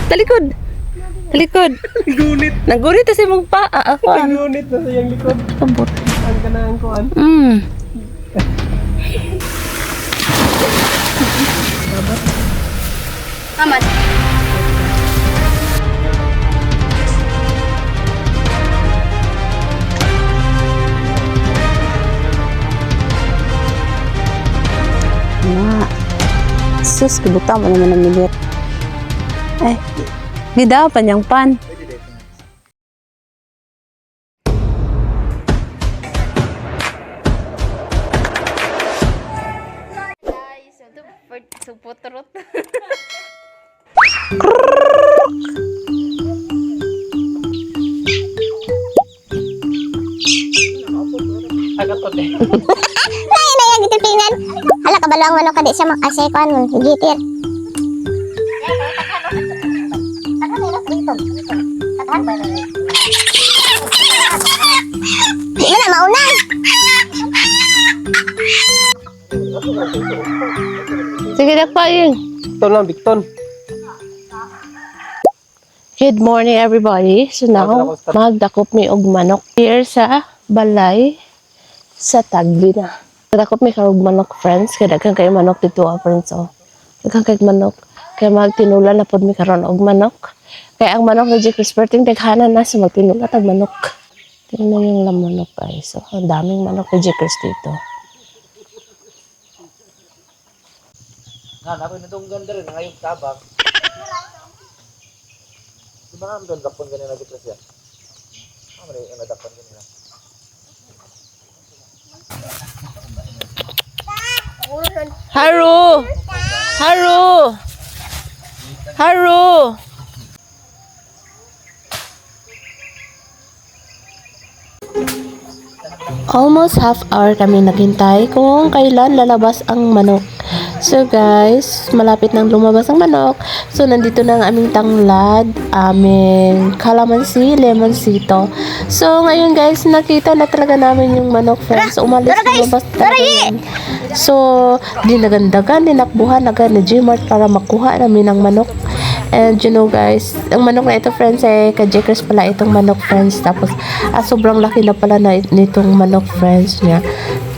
Talikod. Talikod. Gunit. Nagunit kasi mong pa. Ako. Gunit na sa iyang likod. Kabot. Ang kanang kuan. Amat. Sus, kibuta mo naman ang milit. Eh, gida pa niyang pan. Guys, ito for suputrot. Agatot eh. Ay, na yan, dito tingnan. Hala, kabalo ang manok ka di siya makasay ko ano, gitir. Di na mauna. Sige, nagpaing. Ito lang, Victon. Good morning, everybody. So now, magdakop mi og manok here sa balay sa Tagbi na. Magdakop mi karog manok, friends. Kaya daghan kayo manok dito, friends. Oh. Daghan kayo manok. Kaya magtinula na pod mi karon og manok. Kaya ang manok na J. Crisperting daghanan na sa magtinula tag manok. Tingnan yung lamanok, guys. So, ang daming manok na J. Cris dito. Napoy na itong ganda rin, ngayong tabak. Di ba nga ang dapon ganyan na gitras yan? Ano yung nadapon ganyan? Haru! Haru! Haru! Almost half hour kami naghintay kung kailan lalabas ang manok. So guys, malapit nang lumabas ang manok. So nandito na ang aming tanglad, aming calamansi, lemon sito. So ngayon guys, nakita na talaga namin yung manok, friends. Umalis, lumabas talaga yun. So, dinagandagan, dinakbuhan agad na Gmart para makuha namin ang manok. And you know guys, ang manok na ito, friends, eh, ka-J. Cris pala itong manok, friends. Tapos, sobrang laki na pala na nitong manok, friends niya.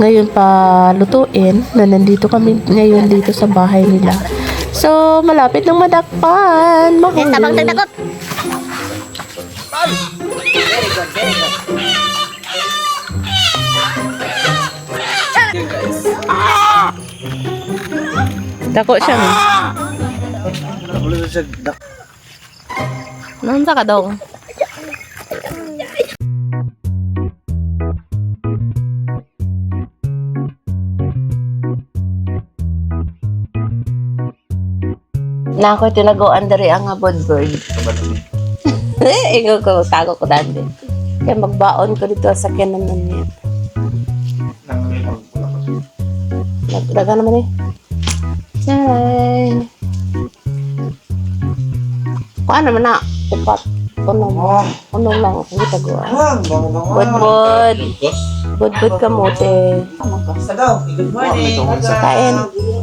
Ngayon pa lutuin, na nandito kami ngayon dito sa bahay nila. So, malapit ng madakpan. Mahuli. Tabang tagdakop. Dako siya, no? Ulo siya Nanta ka daw. Na ako'y tinagoan dari ang abod bird. Ingo ko, tago ko dati. Kaya magbaon ko dito sa sakyan naman niya. Nagdaga naman eh. Hi! Kuha naman na. Upat. Unong lang. Hindi taguan. Budbud. Budbud kamote. Good morning. Kain.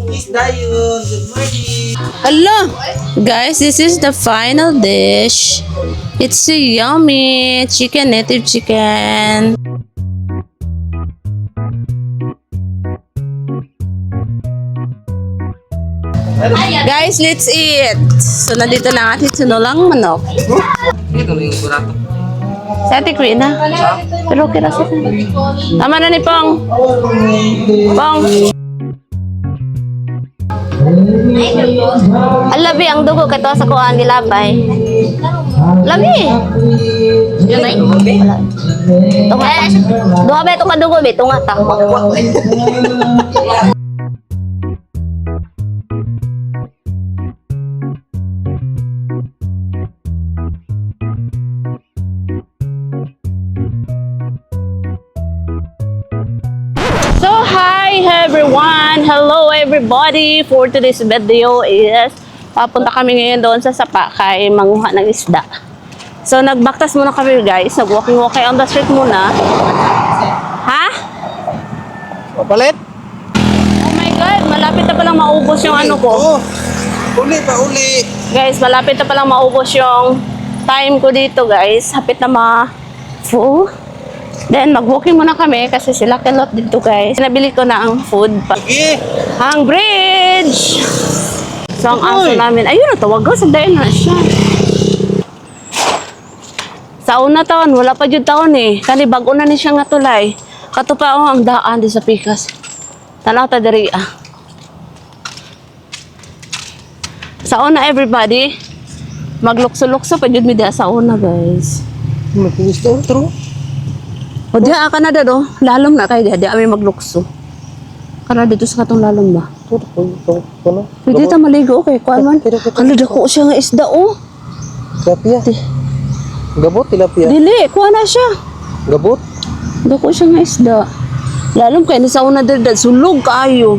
Miss Dayon. Good morning. Hello! Guys, this is the final dish. It's a yummy chicken, native chicken. Guys, let's eat. So, nandito na ang ating sinulang manok. Ito na yung burato. Sa ate Queen na. Pero okay na siya. Tama na ni Pong. Pong. Alabi ang dugo kay sa kuan gilabay. Labi. Yun ay. Tunga. Duha ba ito ka dugo be tunga ta. So hi everyone, hello everybody. For today's video is papunta kami ngayon doon sa Sapa kay manguha ng isda. So nagbaktas muna kami guys, nag-walking on the street muna. Ha? Papalit? Oh my god, malapit na palang maubos yung ano ko. Uli pa uli. Guys, malapit na palang maubos yung time ko dito, guys. Hapit na ma-full. Then, mag-walking muna kami kasi sila kilot dito, guys. Nabili ko na ang food. Ang bridge! So, ang aso namin. Ayun, natawag ko. Sandayin na siya. Sa una taon, wala pa dyan taon eh. Kani bago na ni siya nga tulay. Katupa ang daan di sa pikas. Tanaw ta diri ah. Sa una everybody, maglukso-lukso pa jud mi diha sa una guys. Makinis daw, true. O diha ka na do, lalom na kay diha, diha mi maglukso. Kana dito sa katong lalom ba? Ano? Pwede ta maligo okay, kuan man. Ano dako siya nga isda oh. Tilapia. Gabot, tilapia. Dili, kuha na siya. Gabot. Dako siya nga isda. Lalom kay ni sa una diri sulog kaayo.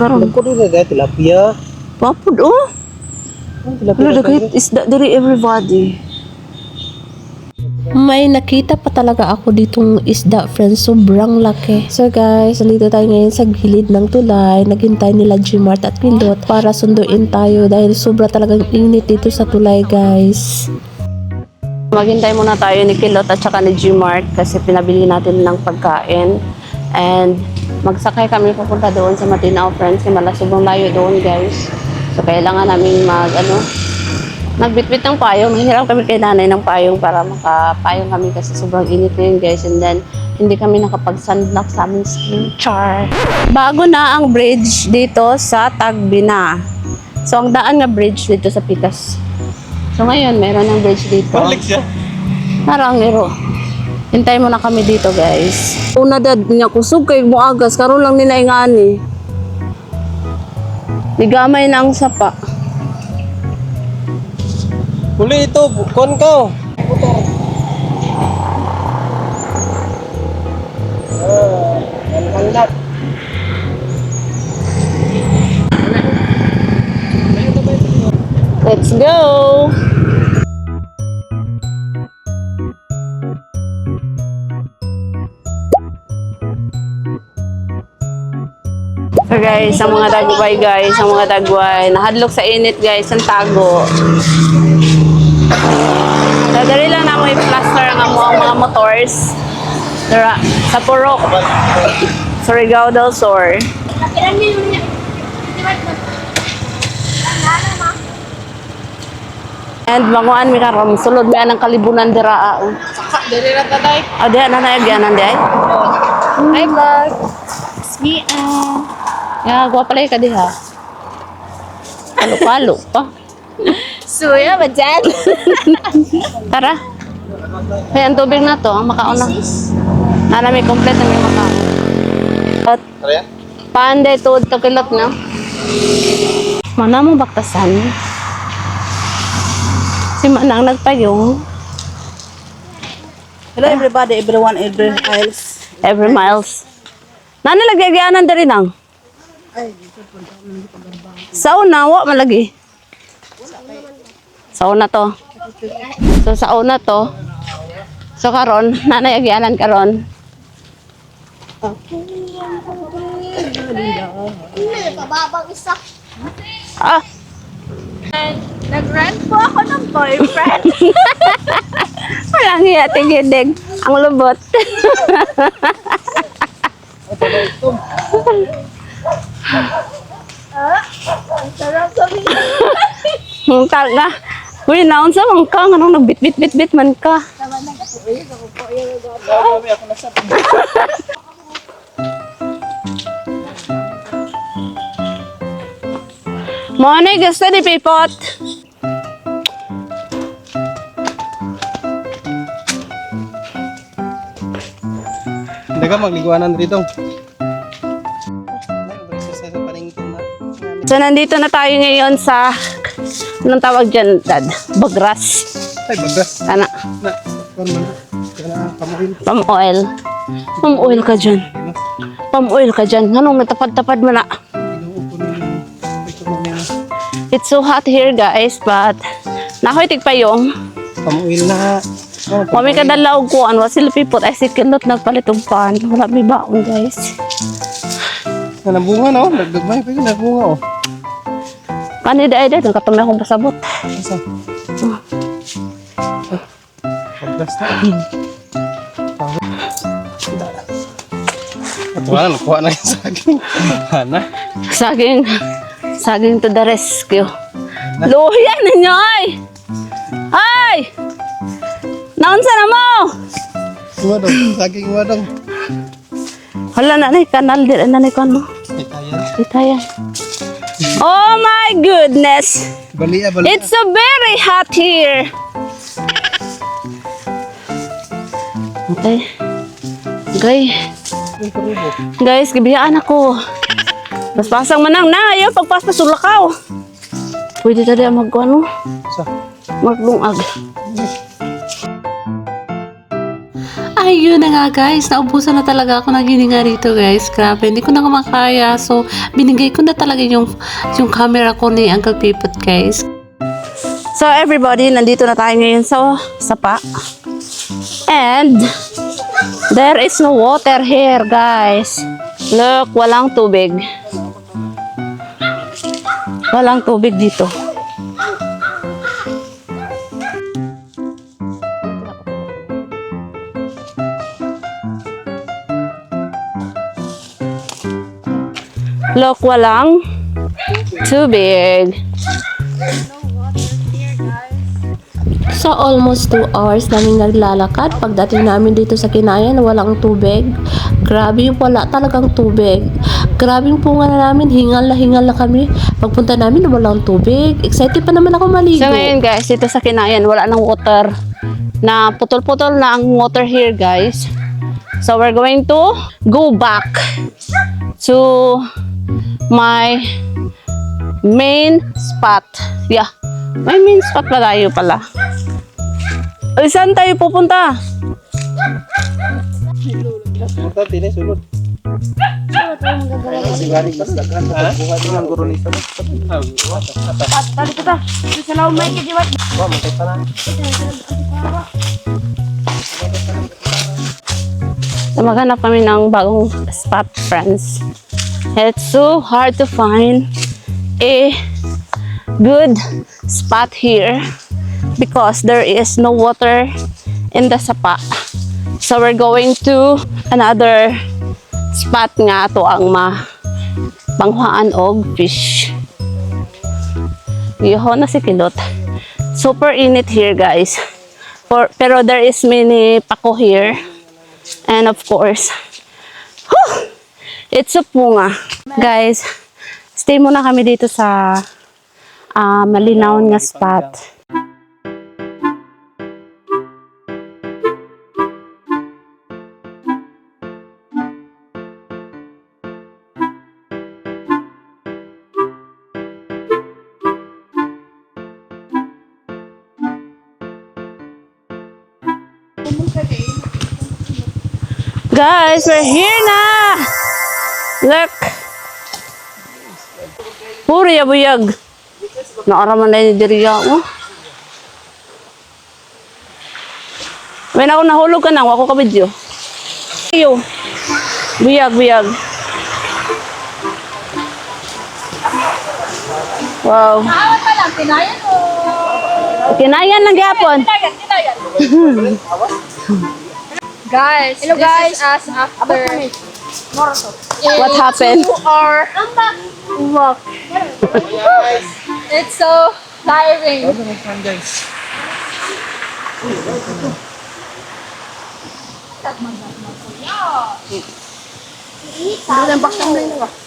Karon. Ako din na tilapia. Papud oh. Tilapia. Wala dagit isda diri everybody. May nakita pa talaga ako ditong isda, friends. Sobrang laki. So guys, nandito tayo ngayon sa gilid ng tulay. Naghintay nila Gmart at Pilot para sunduin tayo dahil sobra talagang init dito sa tulay, guys. Maghintay muna tayo ni Kilot at saka ni Gmart kasi pinabili natin ng pagkain. And magsakay kami pupunta doon sa Matinao, friends. Kasi sobrang layo doon, guys. So kailangan namin nagbitbit ng payong. Mahirap kami kay nanay ng payong para makapayong kami kasi sobrang init ngayon, guys. And then, hindi kami nakapag-sunblock sa aming skin. Char. Bago na ang bridge dito sa Tagbina. So, ang daan nga bridge dito sa Pitas. So, ngayon, meron ng bridge dito. Balik siya. Parang lero. Hintay mo na kami dito, guys. Una dad niya kusog kay muagas. Karoon lang nila ingani. Ligamay na ang sapa. Huli ito, kon ka. Kalat. Let's go! So guys, ang mga dagway guys, ang mga dagway, nahadlok sa init guys, ang tago. Dadali lang na mo i-plaster ang mga motors. Dara, sa Purok. Surigao del Sur. And banguan mi karon, sulod mi anang kalibunan dira. Dili ra tatay. Ah, diha na nagyanan di ay. Hi vlog. It's me Ya, gwa pala ka diha. Palo-palo pa. Suya ba dyan? Tara. Kaya ang tubig na to, ang makaon na. Nanami kompleto may makaon. At Ano yan? paanday tuod to kilot na. Mana mo baktasan? Si Manang nagpayong. Hello everybody, everyone, every miles. Every miles. Nana lagyagianan dari nang? Sa una, wa malagi. Sa una to. So sa una to. So karon, nanay agyanan karon. Pababang isa. Ah, Nag-rent po ako ng boyfriend. walang hiya tigidig. Ang lubot. Sarap kami. Tal na. Uy, naon sa man ka. Anong nagbit-bit-bit man ka. Morning, gusto ni Pipot. Daga magliguanan dito. So, nandito na tayo ngayon sa, anong tawag dyan, Dad? Bagras. Ay, bagras. Ana, Na, kon man. Kana kamuhin. palm oil. Palm oil ka dyan. Palm oil ka dyan. Anong natapad-tapad mo na? It's so hot here, guys, but nakoy tigpayong. Kamuhin na. Oh, Mami kadalaw ko, ano, sila pipot, ay si Kilot nagpalit og pan. Wala may baon, guys. Nabunga no, dagdag may pag nabunga oh. Pani da ide, katong akong pasabot. Wala, nakuha na yung saging. Hana? Saging to the rescue. Luhian ninyo ay! Ay! Naunsa na mo? Wadong, saging wadong. Hala na ni kanal di na ni kon mo. Itayan. Itayan. Oh my goodness. Balia, balia. It's so very hot here. Okay. Guys, gibiyaan ako. Paspasang manang na ayaw pagpaspas ulakaw. Pwede tadi magkuano? Sa? Maglungag. Ayun na nga guys, naubusan na talaga ako ng hininga rito guys. Grabe, hindi ko na makaya. So, binigay ko na talaga yung camera ko ni Uncle Pipot guys. So everybody, nandito na tayo ngayon sa sapa. And there is no water here, guys. Look, walang tubig. Walang tubig dito. Look, walang tubig. So, almost 2 hours namin naglalakad. Pagdating namin dito sa Kinayan, walang tubig. Grabe, wala talagang tubig. Grabe yung punga na namin. Hingal na kami. Pagpunta namin, walang tubig. Excited pa naman ako maligo. So ngayon guys, dito sa Kinayan, wala nang water. Na putol-putol na ang water here guys. So we're going to go back to my main spot. Yeah, my main spot pa tayo pala. Ay, saan tayo pupunta? Punta, tinis, sulod. Sigari pas dagan. Buka din ang guro ni Sabot. Tali kita. Sa law may kidiwat. Wah, mantay pa na. Maghanap kami ng bagong spot, friends. It's so hard to find a good spot here because there is no water in the sapa. So we're going to another spot nga to ang panghuaan og fish. Iho na si Kilot. Super init here, guys. Pero there is many pako here. And of course, it's a punga. Guys, stay muna kami dito sa malinaw nga spot. Guys, we're here na! Look! Puro yabuyag. Naaraman na ni Diriya. Oh. May ako nahulog ka na. Wako ka video. Iyo. Buyag, buyag. Wow. Awat pa lang, kinayan mo. Kinayan lang gyapon. Kinayan. Guys, hello guys. Is us after What happened? 2 hour walk. It's so tiring.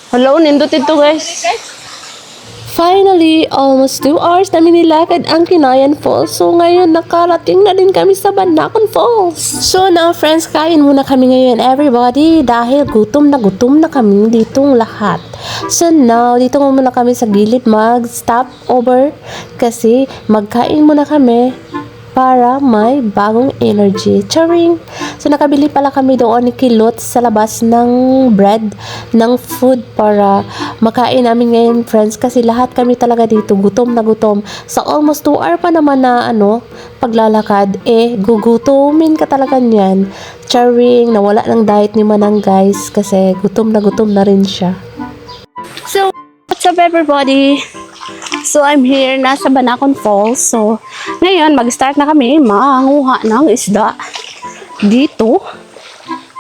Hello, nindot ito guys. Finally, almost 2 hours namin nilakad ang Kinayan Falls. So ngayon, nakarating na din kami sa Banakon Falls. So now friends, kain muna kami ngayon everybody dahil gutom na kami ditong lahat. So now, dito muna kami sa gilid mag-stop over kasi magkain muna kami para may bagong energy. Charing! So, nakabili pala kami doon ni Kilot sa labas ng bread, ng food para makain namin ngayon, friends. Kasi lahat kami talaga dito, gutom na gutom. Sa almost 2 hour pa naman na, paglalakad, gugutomin ka talaga niyan. Charing! Nawala ng diet ni Manang, guys, kasi gutom na rin siya. So, what's up everybody? So, I'm here na sa Banacon Falls. So, ngayon, mag-start na kami manguha ng isda dito.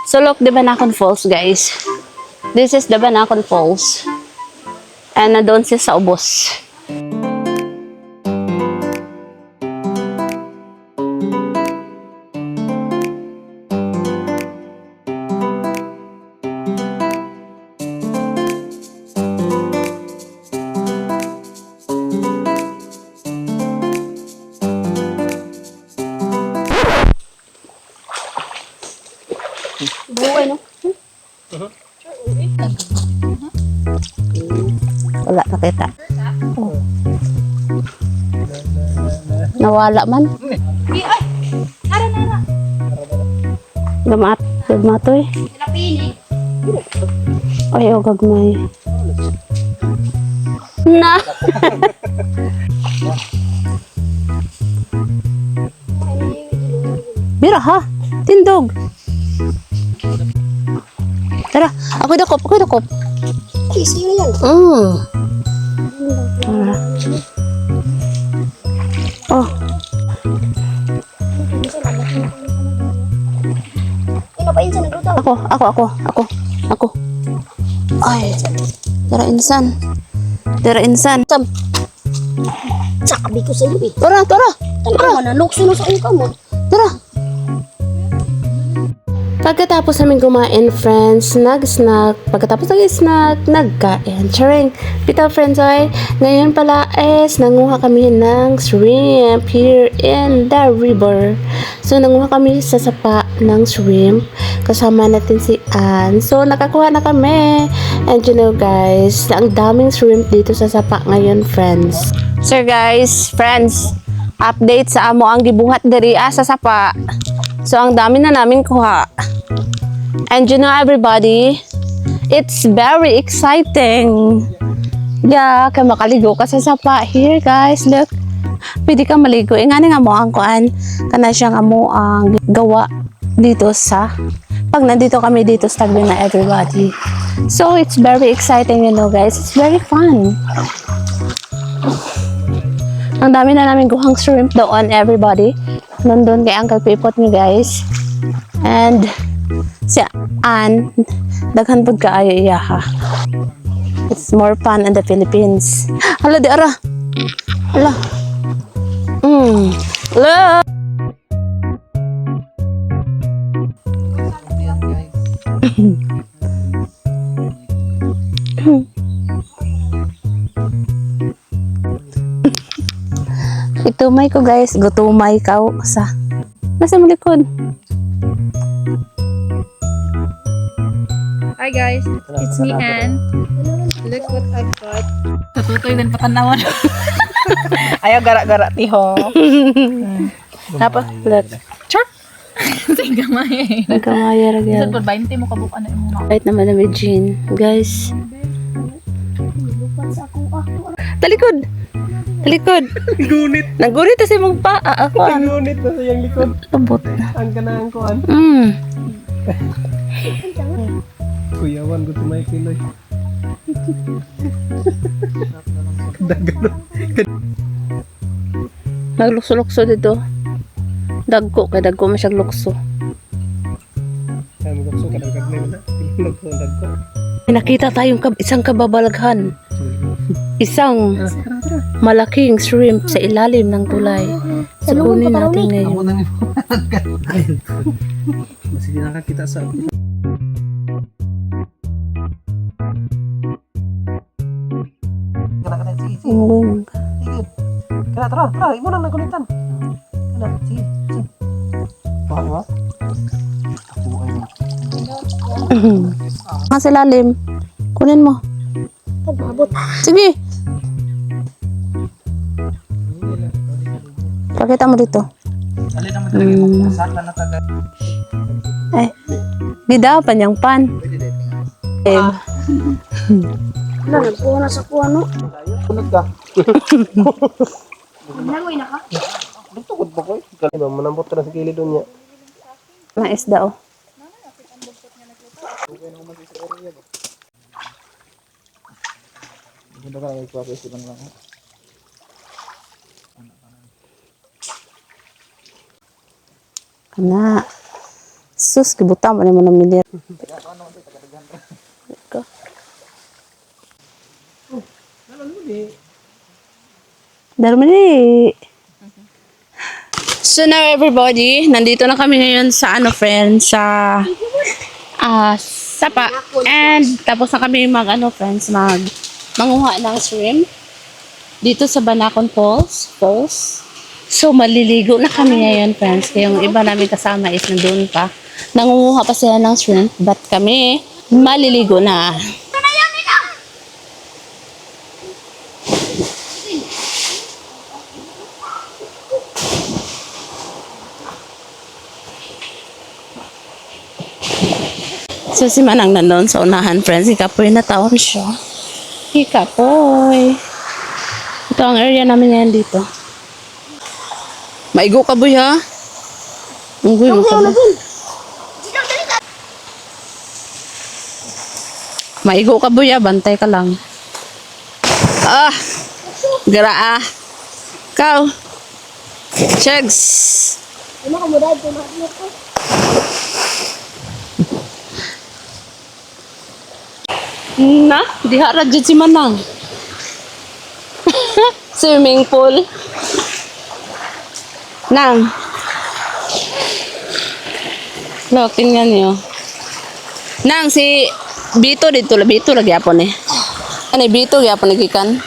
So, look, the Banacon Falls, guys. This is the Banacon Falls. And nandun siya sa ubos. Wala nakita. Oh. Nawala man. Gamatoy. Ay, o gagmay. Na. Bira ha. Tindog. Tara, ako dakop. Kisi na yan. Oh. Ino pa yun sa nagluto. Ako. Ay, tara insan. Sabi ko sa'yo eh. Tara. Talaga mo na, lukso na sa uka mo. Tara. Pagkatapos namin kumain, friends, nag-snack. Pagkatapos nag-snack, nagkain. Charing. Pita, friends, ay, ngayon pala is nanguha kami ng shrimp here in the river. So, nanguha kami sa sapa ng shrimp. Kasama natin si Ann. So, nakakuha na kami. And you know, guys, ang daming shrimp dito sa sapa ngayon, friends. So, guys, friends, update sa amo ang gibuhat diri sa sapa. So, ang dami na namin kuha. And you know, everybody, it's very exciting. Yeah, kaya makaligo ka sa sapa. Here, guys, look. Pwede ka maligo. Nga nga mo ang kuan. Kana siya nga mo ang gawa dito sa pag nandito kami dito sa Taguig na everybody. So, it's very exciting, you know, guys. It's very fun. Ang dami na namin guhang shrimp doon, everybody. Nandun kay Uncle Pipot niyo, guys. And si Ann, daghan pud kaayo iya ha. It's more fun in the Philippines. Hala, di ara. Hala. Hala. Itumay ko, guys. Gutumay ka sa nasa mo likod. Hi guys, it's me Ann. Look what I've got. Tututoy din patanawan. Ayaw gara-gara tiho. Tapos, Look. chirp! Sige gamay. Nagkamaya ra gyud. Pag 20 mo kabukan na imo. Right naman na Jean. Guys. Talikod. Nagunit kasi mong pa. Ako. Ngunit na sa iyang likod. Lambot na. Ang kanang kuan. Kuyawan ko tumay kiloy. Dagano. Naglukso-lukso dito. Dagko masyag lukso. Kaya mo gusto ka dagag na. Nagpundag ko. Nakita tayong isang kababalaghan. Isang malaking shrimp sa ilalim ng tulay. Sugunin natin ngayon. Masih di nakakita sa Kena sige. Umuwi ka. Sige. Kena tara, imo nang nagunitan. Kena sige. Bawa. Ako ay Nga sa ilalim. Kunin mo. Mabot. Sige. Pakita mo dito. Dali naman talaga sakla na taga. Gida pa niyang pan. Nagpuha na sa kuha, no? Sunod ka. Nangoy na ka? Dito ko ba ko? Kali ba manambot ka na sa kilid niya. Mga isda, oh. Ganda ka nang ipapisipan lang. Kana. Sus, kibuta mo naman ng milir. Iko. Darmali. So now everybody, nandito na kami ngayon sa friends, sa Sapa. And tapos na kami manguha ng shrimp dito sa Banacon Falls. So maliligo na kami ngayon friends. Kaya yung iba namin kasama is nandun pa. Nangunguha pa sila ng shrimp, but kami maliligo na. So si Manang nandun sa unahan friends. Ikapoy na taon siya. Ikapoy. Ito ang area namin ngayon dito. Maigo ka boy ha? Unggoy mo ka boy. Maigo ka boy ha? Bantay ka lang. Ah! Gara ah. Kau. Chegs. Na, dihara dyan si Manang. Swimming pool. Nang. Look, tingnan niyo. Nang, si Bito dito. Bito lagi apon eh. Ano, Bito lagi apon nagikan.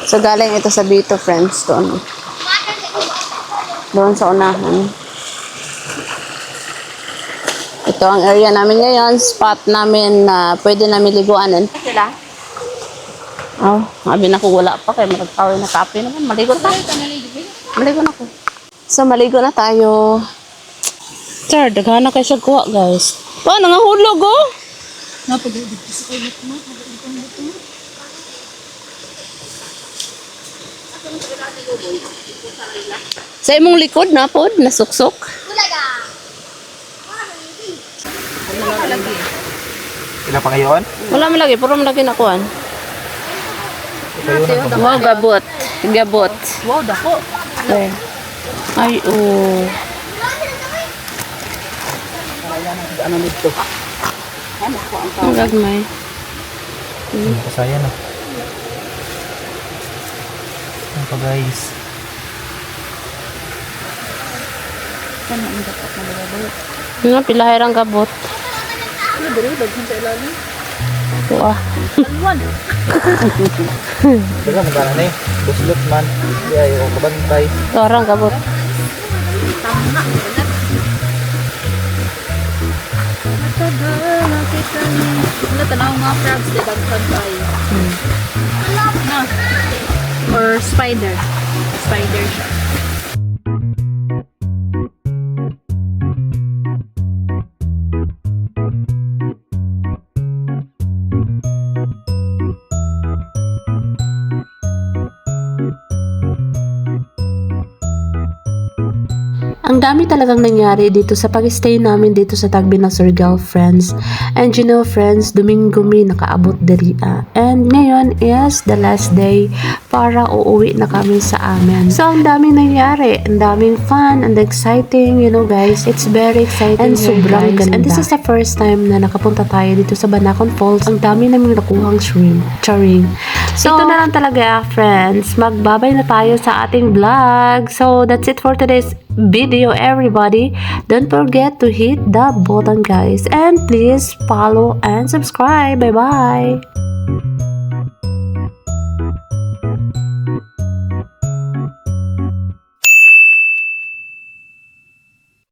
So, galing ito sa Bito, friends. Doon sa unahan. Ito ang area namin ngayon, spot namin na pwede namin liguan. Sila? Oh, sabi na ko wala pa kaya magkawin na kape naman. Maligo na. Maligo na ko. So, maligo na tayo. Sir, daghan na kayo siya kuha, guys. Pa, nangahulog, oh. Sa imong likod na pod, nasuksok. Ilan pa ngayon? Wala mo lagi, puro mo lagi nakuhan. Wow, gabot. Gabot. Wow, dako. Okay. Ay, oh. Ano nito? Ang gagmay. Kasaya na. Ano pa guys? Nga, pilahirang gabot. Ito ah. Diba, magana na eh. Buslot man. Kaya yung kabantay. Ito arang gabot. Wala tanaw mga crabs di dagdag tayo. Na. Or spider. Spider siya. Ang dami talagang nangyari dito sa pag-stay namin dito sa Tagbi ng Surigao, friends. And you know, friends, Domingo mi nakaabot diri. And ngayon is the last day para uuwi na kami sa amin. So, ang daming nangyari. Ang daming fun and exciting, you know, guys. It's very exciting and sobrang ganda. And this is the first time na nakapunta tayo dito sa Banacon Falls. Ang dami naming nakuhang shrimp. Charing. So, ito na lang talaga, friends. Magbabay na tayo sa ating vlog. So, that's it for today's video, everybody. Don't forget to hit the button, guys, and please follow and subscribe. Bye bye.